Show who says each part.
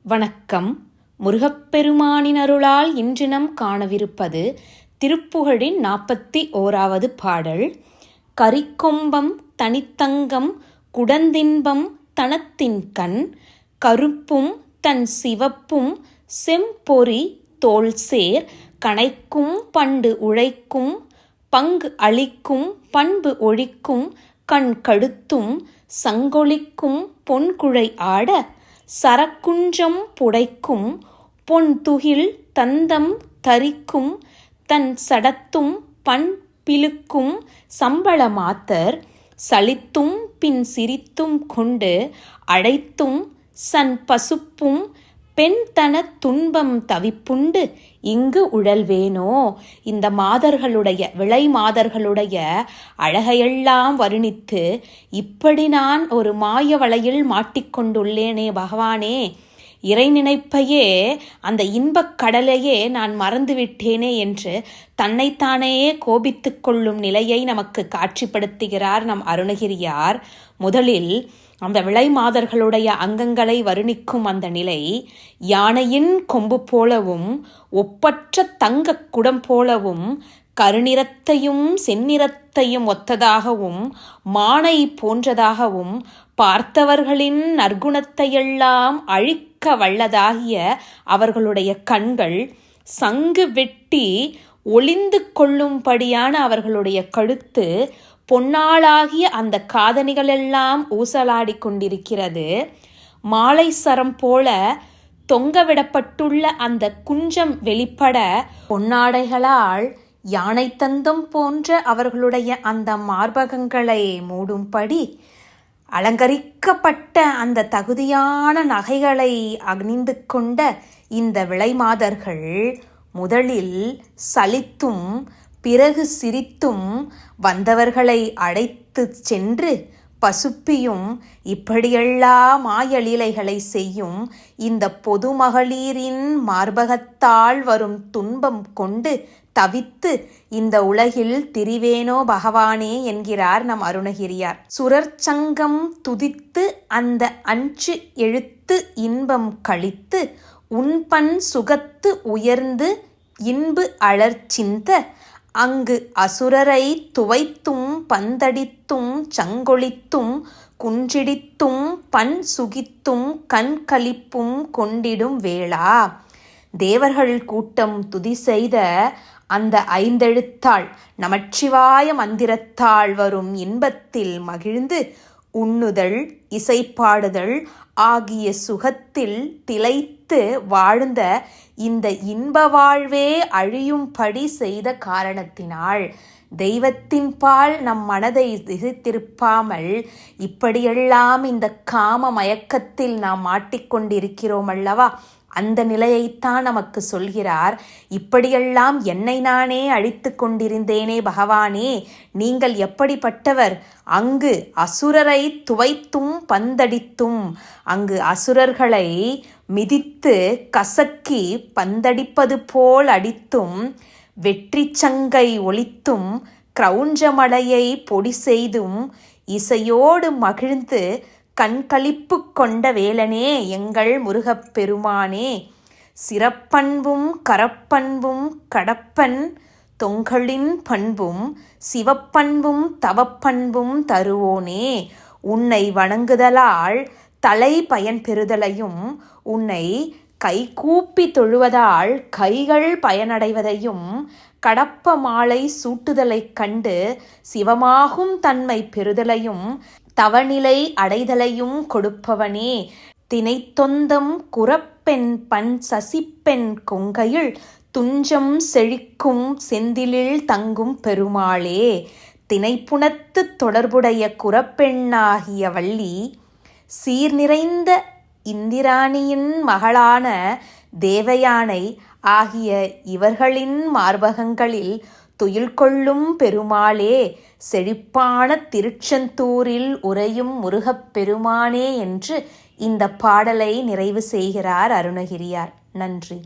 Speaker 1: வணக்கம். முருகப்பெருமானின் அருளால் இன்று நாம் காணவிருப்பது திருப்புகழின் 41வது பாடல். கரிக்கொம்பம் தனித்தங்கம் குடந்தின்பம் தனத்தின்கண் கருப்பும் தன் சிவப்பும் செம்பொறி தோள்சேர் கணைக்கும் பண்டு உழைக்கும் பங்கு அளிக்கும் பண்பு ஒழிக்கும் கண் கடுத்தும் சங்கொளிக்கும் பொன்குழை ஆட சரக்குன்றம் புடைக்கும் பொன்துகில் தந்தம் தரிக்கும் தன் சடத்தும் பண் பிழுக்கும் சம்பள மாத்தர் சலித்தும் பின் சிரித்தும் கொண்டு அழைத்தும் சன் பசுப்பும் பெண்தன துன்பம் தவிப்புண்டு இங்கு உழல்வேனோ. இந்த மாதர்களுடைய விளை மாதர்களுடைய அழகையெல்லாம் வருணித்து, இப்படி நான் ஒரு மாய வலையில் மாட்டிக்கொண்டுள்ளேனே பகவானே, இறை நினைப்பையே அந்த இன்பக் கடலையே நான் மறந்துவிட்டேனே என்று தன்னைத்தானே கோபித்து கொள்ளும் நிலையை நமக்கு காட்சிப்படுத்துகிறார் நம் அருணகிரியார். முதலில் அந்த விளை மாதர்களுடைய அங்கங்களை வருணிக்கும் அந்த நிலை, யானையின் கொம்பு போலவும் ஒப்பற்ற தங்க குடம் போலவும் கருநிறத்தையும் செந்நிறத்தையும் ஒத்ததாகவும் மானை போன்றதாகவும் பார்த்தவர்களின் நற்குணத்தையெல்லாம் அழிக்க வல்லதாகிய அவர்களுடைய கண்கள், சங்கு வெட்டி ஒளிந்து கொள்ளும்படியான அவர்களுடைய கழுத்து, பொன்னாளாகிய அந்த காதணிகளெல்லாம் ஊசலாடி கொண்டிருக்கிறது. மாலை சரம் போல தொங்கவிடப்பட்டுள்ள அந்த குஞ்சம் வெளிப்பட பொன்னாடைகளால் யானை தந்தம் போன்ற அவர்களுடைய அந்த மார்பகங்களை மூடும்படி அலங்கரிக்கப்பட்ட அந்த தகுதியான நகைகளை அணிந்து கொண்ட இந்த விளைமாதர்கள் முதலில் சலித்தும் பிறகு சிரித்தும் வந்தவர்களை அழைத்து சென்று பசுப்பியும் இப்படியெல்லாம் மாயலீலைகளை செய்யும் இந்த பொது மகளிரின் மார்பகத்தால் வரும் துன்பம் கொண்டு தவித்து இந்த உலகில் திரிவேனோ பகவானே என்கிறார் நம் அருணகிரியார். சுரர்ச்சங்கம் துதித்து அந்த அஞ்சு எழுத்து இன்பம் கழித்து உன்பன் சுகத்து உயர்ந்து இன்பு அழற்சிந்த அங்கு அசுரரை துவைத்தும் பந்தடித்தும் சங்கொளித்தும் குன்றிடித்தும் பண் சுகித்தும் கண் களிப்பும் கொண்டிடும் வேளா. தேவர்கள் கூட்டம் துதி செய்த அந்த ஐந்தெழுத்தாள் நமச்சிவாய மந்திரத்தால் வரும் இன்பத்தில் மகிழ்ந்து உண்ணுதல் இசைப்பாடுதல் ஆகிய சுகத்தில் திளைத்து வாழ்ந்த இந்த இன்ப வாழ்வே அழியும்படி செய்த காரணத்தினால் தெய்வத்தின் பால் நம் மனதை திசைத்திருப்பாமல் இப்படியெல்லாம் இந்த காம மயக்கத்தில் நாம் மாட்டிக்கொண்டிருக்கிறோம் அல்லவா, அந்த நிலையைத்தான் நமக்கு சொல்கிறார். இப்படியெல்லாம் என்னை நானே அழித்து கொண்டிருந்தேனே பகவானே, நீங்கள் எப்படிப்பட்டவர்? அங்கு அசுரரை துவைத்தும் பந்தடித்தும், அங்கு அசுரர்களை மிதித்து கசக்கி பந்தடிப்பது போல் அடித்தும், வெற்றி சங்கை ஒலித்தும் கிரௌஞ்சமலையை பொடி செய்தும் இசையோடு மகிழ்ந்து கண்களிப்பு கொண்ட வேலனே எங்கள் முருகப்பெருமானே, சிறப்பண்பும் கரப்பண்பும் கடப்பன் தொங்கலின் பண்பும் சிவப்பண்பும் தவப்பண்பும் தருவோனே, உன்னை வணங்குதலால் தலை பயன் பெறுதலையும் உன்னை கைகூப்பி தொழுவதால் கைகள் பயனடைவதையும் கடப்ப மாலை சூட்டுதலைக் கண்டு சிவமாகும் தன்மை பெறுதலையும் தவநிலை அடைதலையும் கொடுப்பவனே, தினைத்தொந்தம் குரப்பெண் பண் சசிப்பெண் கொங்கையில் துஞ்சம் செழிக்கும் செந்திலில் தங்கும் பெருமாளே, தினைப்புணத்து தொடர்புடைய குரப்பெண்ணாகிய வள்ளி சீர் நிறைந்த இந்திராணியின் மகளான தேவயானை ஆகிய இவர்களின் மார்பகங்களில் துயில் கொள்ளும் பெருமாளே, செழிப்பான திருச்செந்தூரில் உறையும் முருகப்பெருமானே என்று இந்த பாடலை நிறைவு செய்கிறார் அருணகிரியார். நன்றி.